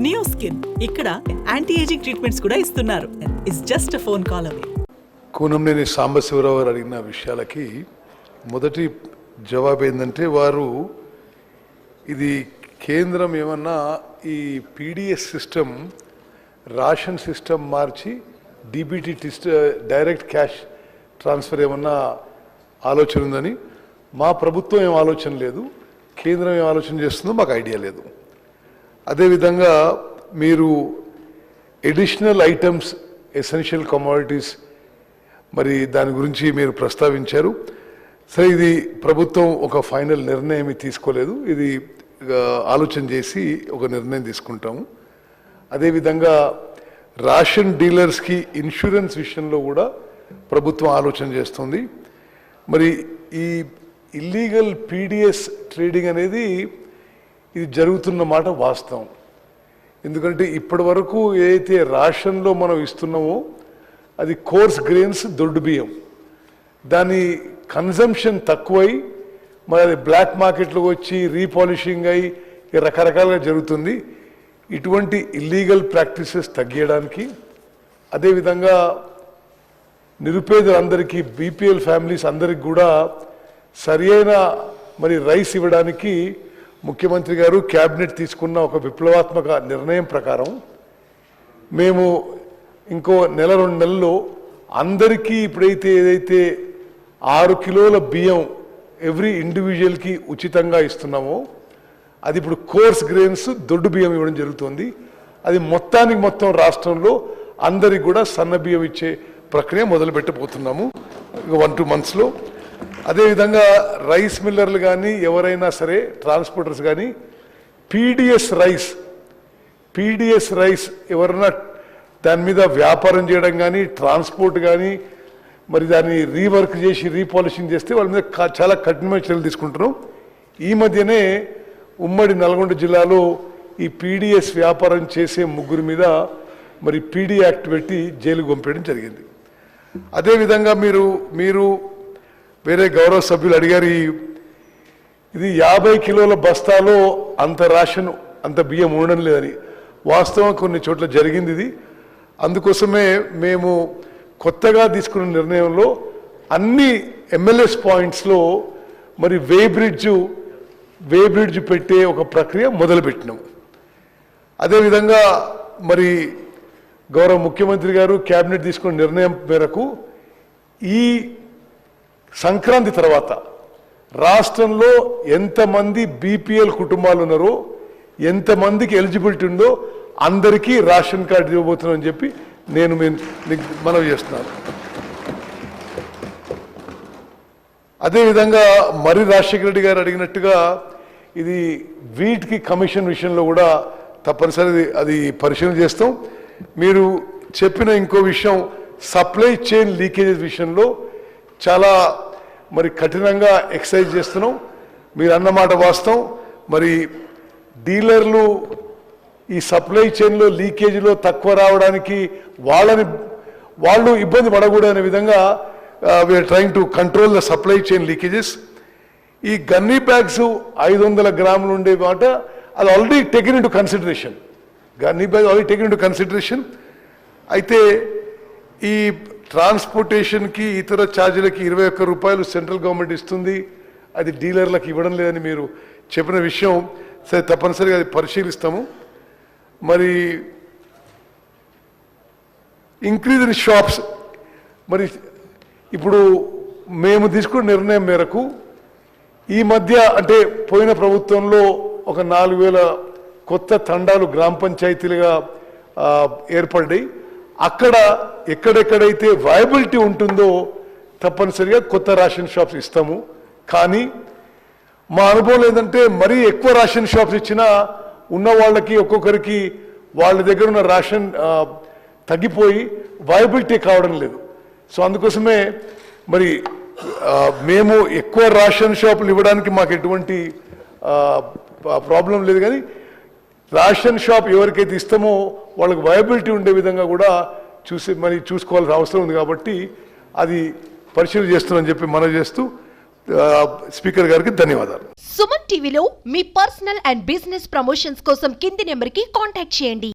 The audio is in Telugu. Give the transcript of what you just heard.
నియో స్కిన్ ఇక్కడ యాంటీ ఏజింగ్ ట్రీట్మెంట్స్ కూడా ఇస్తున్నారు. It's just a phone call away. Koonamneni Sambasivarao గారు అడిగిన విషయాలకి మొదటి జవాబు ఏంటంటే, వారు ఇది కేంద్రం ఏమన్నా ఈ పీడిఎస్ సిస్టమ్ రేషన్ సిస్టమ్ మార్చి డీబీటీ డైరెక్ట్ క్యాష్ ట్రాన్స్ఫర్ ఏమన్నా ఆలోచన ఉందని. మా ప్రభుత్వం ఏం ఆలోచన లేదు, కేంద్రం ఏం ఆలోచన చేస్తుందో మాకు ఐడియా లేదు. అదేవిధంగా మీరు ఎడిషనల్ ఐటమ్స్, ఎసెన్షియల్ కమోడిటీస్, మరి దాని గురించి మీరు ప్రస్తావించారు. సరే, ఇది ప్రభుత్వం ఒక ఫైనల్ నిర్ణయం తీసుకోలేదు, ఇది ఆలోచన చేసి ఒక నిర్ణయం తీసుకుంటాము. అదేవిధంగా రేషన్ డీలర్స్కి ఇన్సూరెన్స్ విషయంలో కూడా ప్రభుత్వం ఆలోచన చేస్తుంది. మరి ఈ ఇల్లీగల్ పీడిఎస్ ట్రేడింగ్ అనేది ఇది జరుగుతున్న మాట వాస్తవం. ఎందుకంటే ఇప్పటి వరకు ఏదైతే రేషన్లో మనం ఇస్తున్నామో అది కోర్స్ గ్రెయిన్స్, దొడ్డు బియ్యం, దాని కన్జంప్షన్ తక్కువై మరి అది బ్లాక్ మార్కెట్లో వచ్చి రీపాలిషింగ్ అయ్యి రకరకాలుగా జరుగుతుంది. ఇటువంటి ఇల్లీగల్ ప్రాక్టీసెస్ తగ్గించడానికి, అదేవిధంగా నిరుపేదలందరికీ, బీపీఎల్ ఫ్యామిలీస్ అందరికి కూడా సరియైన మరి రైస్ ఇవ్వడానికి ముఖ్యమంత్రి గారు క్యాబినెట్ తీసుకున్న ఒక విప్లవాత్మక నిర్ణయం ప్రకారం మేము ఇంకో నెల 2 నెలల్లో అందరికీ ఇప్పుడైతే ఏదైతే 6 కిలోల బియ్యం ఎవ్రీ ఇండివిజువల్కి ఉచితంగా ఇస్తున్నామో అది ఇప్పుడు కోర్స్ గ్రెయిన్స్, దొడ్డు బియ్యం ఇవ్వడం జరుగుతుంది. అది మొత్తం రాష్ట్రంలో అందరికి కూడా సన్న బియ్యం ఇచ్చే ప్రక్రియ మొదలుపెట్టబోతున్నాము 1-2 మంత్స్లో. అదేవిధంగా రైస్ మిల్లర్లు కానీ ఎవరైనా సరే, ట్రాన్స్పోర్టర్స్ కానీ పీడిఎస్ రైస్ ఎవరైనా దాని మీద వ్యాపారం చేయడం కానీ, ట్రాన్స్పోర్ట్ కానీ, మరి దాన్ని రీవర్క్ చేసి రీపాలిషింగ్ చేస్తే వాళ్ళ మీద చాలా కఠినమైన చర్యలు తీసుకుంటున్నాం. ఈ మధ్యనే ఉమ్మడి నల్గొండ జిల్లాలో ఈ పీడిఎస్ వ్యాపారం చేసే 3 మీద మరి పీడీ యాక్ట్ పెట్టి జైలుకు పంపేయడం జరిగింది. అదేవిధంగా మీరు వేరే గౌరవ సభ్యులు అడిగారు, ఇది 50 కిలోల బస్తాలో అంత రేషన్, అంత బియ్యం ఉండడం లేదని. వాస్తవం కొన్ని చోట్ల జరిగింది ఇది. అందుకోసమే మేము కొత్తగా తీసుకున్న నిర్ణయంలో అన్ని ఎమ్మెల్యేస్ పాయింట్స్లో మరి వే బ్రిడ్జ్ పెట్టే ఒక ప్రక్రియ మొదలుపెట్టినాం. అదేవిధంగా మరి గౌరవ ముఖ్యమంత్రి గారు క్యాబినెట్ తీసుకున్న నిర్ణయం మేరకు ఈ సంక్రాంతి తర్వాత రాష్ట్రంలో ఎంతమంది బీపీఎల్ కుటుంబాలు ఉన్నారో, ఎంతమందికి ఎలిజిబిలిటీ ఉందో అందరికీ రేషన్ కార్డు ఇవ్వబోతున్నామని చెప్పి నేను మనవి చేస్తున్నాను. అదేవిధంగా మరి రాజశేఖర రెడ్డి గారు అడిగినట్టుగా ఇది వీటికి కమిషన్ విషయంలో కూడా తప్పనిసరి అది పరిశీలన చేస్తాం. మీరు చెప్పిన ఇంకో విషయం, సప్లై చైన్ లీకేజెస్ విషయంలో చాలా మరి కఠినంగా ఎక్సైజ్ చేస్తున్నాం. మీరు అన్నమాట వాస్తవం. మరి డీలర్లు ఈ సప్లై చైన్లో లీకేజీలో తక్కువ రావడానికి వాళ్ళు ఇబ్బంది పడకూడదనే విధంగా we're trying to control the supply chain leakages. ఈ గన్నీ బ్యాగ్స్ 500 గ్రాములు ఉండే మాట అది already taken into consideration. Gunny bag already taken into consideration. అయితే ఈ ట్రాన్స్పోర్టేషన్కి ఇతర ఛార్జీలకి 21 రూపాయలు సెంట్రల్ గవర్నమెంట్ ఇస్తుంది, అది డీలర్లకు ఇవ్వడం లేదని మీరు చెప్పిన విషయం సరే, తప్పనిసరిగా అది పరిశీలిస్తాము. మరి ఇంక్రీజ్ ఇన్ షాప్స్, మరి ఇప్పుడు మేము తీసుకున్న నిర్ణయం మేరకు ఈ మధ్య అంటే పోయిన ప్రభుత్వంలో ఒక 4000 కొత్త తండాలు గ్రామ పంచాయతీలుగా ఏర్పడ్డాయి. అక్కడ ఎక్కడెక్కడైతే వయబిలిటీ ఉంటుందో తప్పనిసరిగా కొత్త రేషన్ షాప్స్ ఇస్తాము. కానీ మా అనుభవం ఏంటంటే మరీ ఎక్కువ రేషన్ షాప్స్ ఇచ్చినా ఉన్న వాళ్ళకి ఒక్కొక్కరికి వాళ్ళ దగ్గర ఉన్న రేషన్ తగ్గిపోయి వయబిలిటీ కావడం లేదు. సో అందుకోసమే మరి మేము ఎక్కువ రేషన్ షాపులు ఇవ్వడానికి మాకు ఎటువంటి ప్రాబ్లం లేదు. కానీ రేషన్ షాప్ ఎవరికైతే ఇస్తామో వాళ్ళకి వయబిలిటీ ఉండే విధంగా కూడా చూసుకోవాల్సిన అవసరం ఉంది. కాబట్టి అది పరిశీలన చేస్తున్నామని చెప్పి మనవి చేస్తూ స్పీకర్ గారికి ధన్యవాదాలు. సుమన్ టీవీలో మీ పర్సనల్ అండ్ బిజినెస్ ప్రమోషన్స్ కోసం కింది నెంబర్కి కాంటాక్ట్ చేయండి.